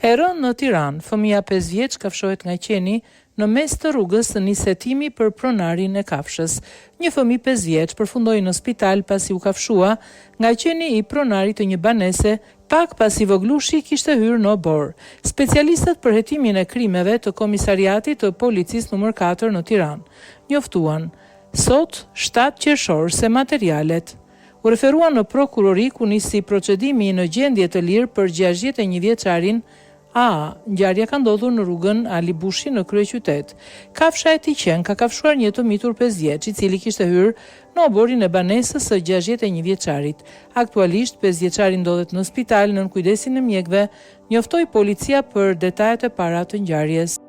E rënë në Tiranë, fëmia 5 vjeç kafshohet nga qeni në mes të rrugës në nisetimi për pronarin e kafshës. Një fëmijë 5 vjeç përfundoi në spital pasi u kafshua nga qeni i pronarit të një banese pak pasi voglushi kishte hyrë në obor. Specialistët për hetimin e krimeve të Komisariatit të Policisë nr. 4 në Tiranë njoftuan sot 7 qershor se materialet u referuan në prokurori ku nisi procedimi në gjendje të lirë për 61 vjeçarin A. Ngjarja ka ndodhur në rrugën Ali Bushi në kryeqytet. Kafsha e Tiqen ka kafshuar një të mitur 5 vjeç, i cili kishte hyrë në oborin e banesës së 61 vjeçarit. Aktualisht 5 vjeçari ndodhet në spital nën kujdesin e mjekëve, njoftoi policia për detajet e para të ngjarjes.